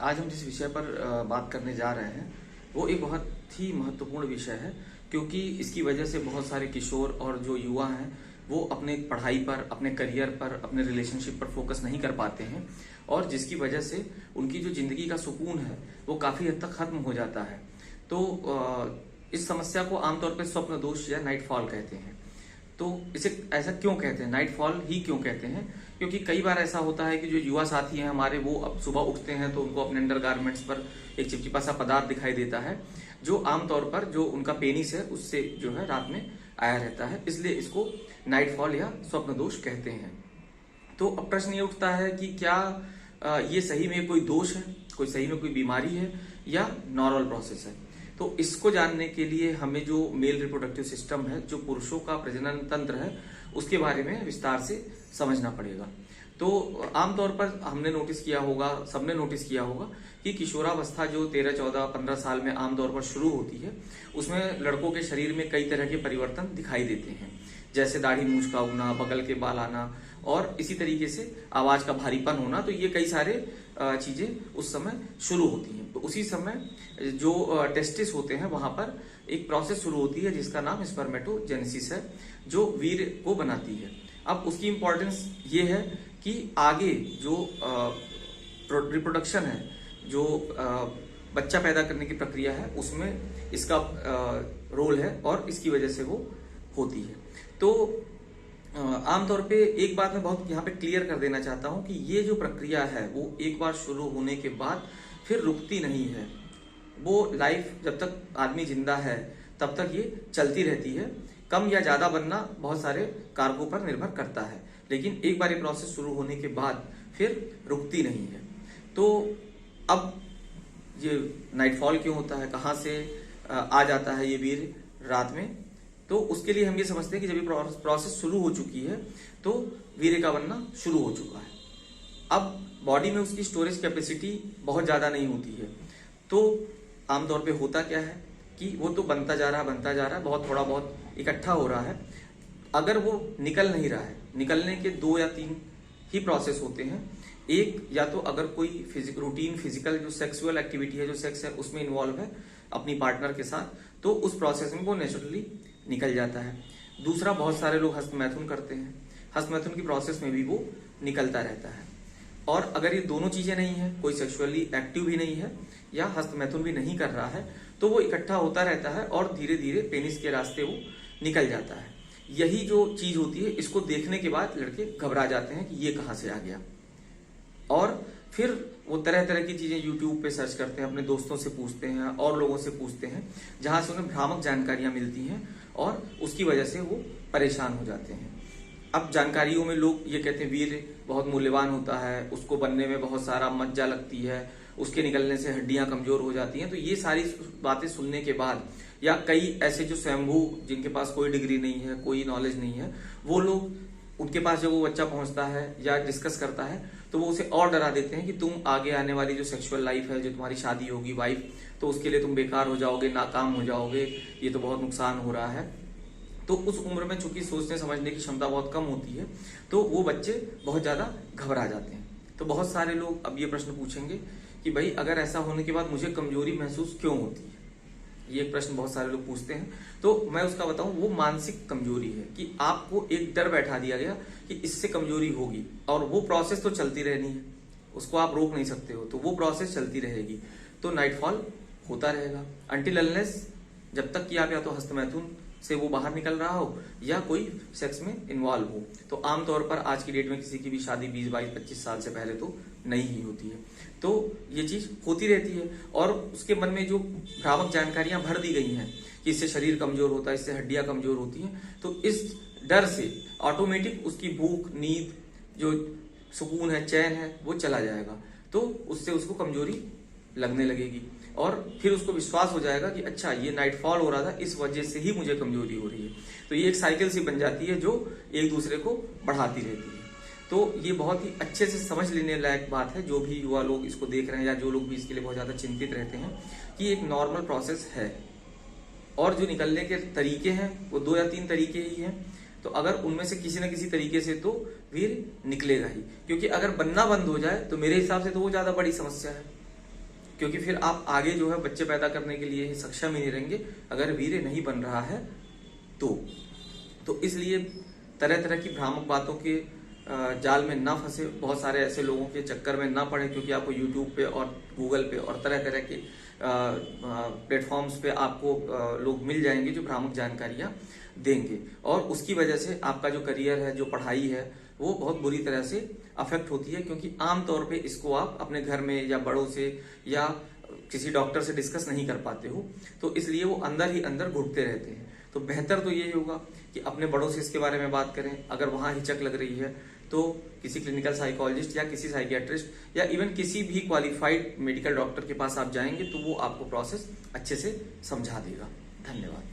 आज हम जिस विषय पर बात करने जा रहे हैं वो एक बहुत ही महत्वपूर्ण विषय है, क्योंकि इसकी वजह से बहुत सारे किशोर और जो युवा हैं वो अपने पढ़ाई पर, अपने करियर पर, अपने रिलेशनशिप पर फोकस नहीं कर पाते हैं और जिसकी वजह से उनकी जो जिंदगी का सुकून है वो काफी हद तक खत्म हो जाता है। तो इस समस्या को आमतौर पर स्वप्न दोष या नाइट फॉल कहते हैं। तो इसे ऐसा क्यों कहते हैं, नाइट फॉल ही क्यों कहते हैं? क्योंकि कई बार ऐसा होता है कि जो युवा साथी हैं हमारे, वो अब सुबह उठते हैं तो उनको अपने अंडर गारमेंट्स पर एक चिपचिपा सा पदार्थ दिखाई देता है जो आमतौर पर जो उनका पेनिस है उससे जो है रात में आया रहता है, इसलिए इसको नाइट फॉल या स्वप्न दोष कहते हैं। तो अब प्रश्न ये उठता है कि क्या ये सही में कोई दोष है, कोई सही में कोई बीमारी है या नॉर्मल प्रोसेस है? तो इसको जानने के लिए हमें जो मेल रिप्रोडक्टिव सिस्टम है, जो पुरुषों का प्रजनन तंत्र है, उसके बारे में विस्तार से समझना पड़ेगा। तो आमतौर पर हमने नोटिस किया होगा, सबने नोटिस किया होगा कि किशोरावस्था जो 13, 14, 15 साल में आमतौर पर शुरू होती है, उसमें लड़कों के शरीर में कई तरह के परिवर्तन दिखाई देते हैं, जैसे दाढ़ी मूंछ का उगना, बगल के बाल आना और इसी तरीके से आवाज का भारीपन होना। तो ये कई सारे चीजें उस समय शुरू होती हैं। तो उसी समय जो टेस्टिस होते हैं वहां पर एक प्रोसेस शुरू होती है जिसका नाम स्पर्मेटोजेनेसिस है, जो वीर्य को बनाती है। अब उसकी इंपॉर्टेंस ये है कि आगे जो रिप्रोडक्शन है, जो बच्चा पैदा करने की प्रक्रिया है, उसमें इसका रोल है और इसकी वजह से वो होती है। तो आमतौर पे एक बात मैं बहुत यहाँ पे क्लियर कर देना चाहता हूँ कि ये जो प्रक्रिया है वो एक बार शुरू होने के बाद फिर रुकती नहीं है। वो लाइफ जब तक आदमी जिंदा है तब तक ये चलती रहती है। कम या ज्यादा बनना बहुत सारे कारकों पर निर्भर करता है, लेकिन एक बार ये प्रोसेस शुरू होने के बाद फिर रुकती नहीं है। तो अब ये नाइटफॉल क्यों होता है, कहाँ से आ जाता है ये वीर्य रात में? तो उसके लिए हम ये समझते हैं कि जब ये प्रोसेस शुरू हो चुकी है तो वीर्य का बनना शुरू हो चुका है। अब बॉडी में उसकी स्टोरेज कैपेसिटी बहुत ज्यादा नहीं होती है। तो आमतौर पे होता क्या है कि वो तो बनता जा रहा है, बहुत थोड़ा बहुत इकट्ठा हो रहा है। अगर वो निकल नहीं रहा है, निकलने के 2 या 3 ही प्रोसेस होते हैं। एक, या तो अगर कोई रूटीन फिजिकल जो सेक्सुअल एक्टिविटी है, जो सेक्स है, उसमें इन्वॉल्व है अपनी पार्टनर के साथ, तो उस प्रोसेस में वो नेचुरली निकल जाता है। दूसरा, बहुत सारे लोग हस्तमैथुन करते हैं, हस्तमैथुन की प्रोसेस में भी वो निकलता रहता है। और अगर ये दोनों चीजें नहीं है, कोई सेक्सुअली एक्टिव भी नहीं है या हस्तमैथुन भी नहीं कर रहा है, तो वो इकट्ठा होता रहता है और धीरे धीरे पेनिस के रास्ते वो निकल जाता है। यही जो चीज होती है, इसको देखने के बाद लड़के घबरा जाते हैं कि ये कहां से आ गया, और फिर वो तरह तरह की चीजें यूट्यूब पे सर्च करते हैं, अपने दोस्तों से पूछते हैं और लोगों से पूछते हैं, जहां से उन्हें भ्रामक जानकारियां मिलती हैं और उसकी वजह से वो परेशान हो जाते हैं। अब जानकारियों में लोग ये कहते हैं वीर्य बहुत मूल्यवान होता है, उसको बनने में बहुत सारा मज्जा लगती है, उसके निकलने से हड्डियां कमजोर हो जाती हैं। तो ये सारी बातें सुनने के बाद, या कई ऐसे जो स्वयंभू, जिनके पास कोई डिग्री नहीं है, कोई नॉलेज नहीं है, वो लोग, उनके पास जब वो बच्चा पहुंचता है या डिस्कस करता है तो वो उसे और डरा देते हैं कि तुम आगे आने वाली जो सेक्सुअल लाइफ है, जो तुम्हारी शादी होगी, वाइफ, तो उसके लिए तुम बेकार हो जाओगे, नाकाम हो जाओगे, ये तो बहुत नुकसान हो रहा है। तो उस उम्र में चूंकि सोचने समझने की क्षमता बहुत कम होती है, तो वो बच्चे बहुत ज्यादा घबरा जाते हैं। तो बहुत सारे लोग अब ये प्रश्न पूछेंगे कि भाई अगर ऐसा होने के बाद मुझे कमजोरी महसूस क्यों होती है, ये एक प्रश्न बहुत सारे लोग पूछते हैं। तो मैं उसका बताऊं, वो मानसिक कमजोरी है कि आपको एक डर बैठा दिया गया कि इससे कमजोरी होगी, और वो प्रोसेस तो चलती रहनी है, उसको आप रोक नहीं सकते हो, तो वो प्रोसेस चलती रहेगी। तो नाइटफॉल होता रहेगा अनटिल अनलेस, जब तक कि आप या तो हस्तमैथुन से वो बाहर निकल रहा हो या कोई सेक्स में इन्वॉल्व हो। तो आमतौर पर आज की डेट में किसी की भी शादी 20, 22, 25 साल से पहले तो नहीं ही होती है। तो ये चीज होती रहती है और उसके मन में जो भ्रामक जानकारियां भर दी गई हैं कि इससे शरीर कमजोर होता है, इससे हड्डियां कमजोर होती हैं, तो इस डर से ऑटोमेटिक उसकी भूख, नींद, जो सुकून है, चैन है, वो चला जाएगा। तो उससे उसको कमजोरी लगने लगेगी और फिर उसको विश्वास हो जाएगा कि अच्छा, ये नाइटफॉल हो रहा था, इस वजह से ही मुझे कमजोरी हो रही है। तो ये एक साइकिल सी बन जाती है जो एक दूसरे को बढ़ाती रहती है। तो ये बहुत ही अच्छे से समझ लेने लायक बात है, जो भी युवा लोग इसको देख रहे हैं या जो लोग भी इसके लिए बहुत ज्यादा चिंतित रहते हैं, कि एक नॉर्मल प्रोसेस है और जो निकलने के तरीके हैं वो 2 या 3 तरीके ही हैं। तो अगर उनमें से किसी न किसी तरीके से तो वीर निकलेगा ही, क्योंकि अगर बनना बंद हो जाए तो मेरे हिसाब से तो वो ज्यादा बड़ी समस्या है। क्योंकि फिर आप आगे जो है बच्चे पैदा करने के लिए सक्षम ही नहीं रहेंगे अगर वीर्य नहीं बन रहा है तो इसलिए तरह तरह की भ्रामक बातों के जाल में ना फंसे, बहुत सारे ऐसे लोगों के चक्कर में ना पड़े, क्योंकि आपको यूट्यूब पे और गूगल पे और तरह तरह के प्लेटफॉर्म्स पे आपको लोग मिल जाएंगे जो भ्रामक जानकारियां देंगे, और उसकी वजह से आपका जो करियर है, जो पढ़ाई है, वो बहुत बुरी तरह से अफेक्ट होती है। क्योंकि आमतौर पे इसको आप अपने घर में या बड़ों से या किसी डॉक्टर से डिस्कस नहीं कर पाते हो, तो इसलिए वो अंदर ही अंदर घुटते रहते हैं। तो बेहतर तो यही होगा कि अपने बड़ों से इसके बारे में बात करें। अगर वहां हिचक लग रही है तो किसी क्लिनिकल साइकोलॉजिस्ट या किसी साइकियाट्रिस्ट या इवन किसी भी क्वालिफाइड मेडिकल डॉक्टर के पास आप जाएंगे तो वो आपको प्रोसेस अच्छे से समझा देगा। धन्यवाद।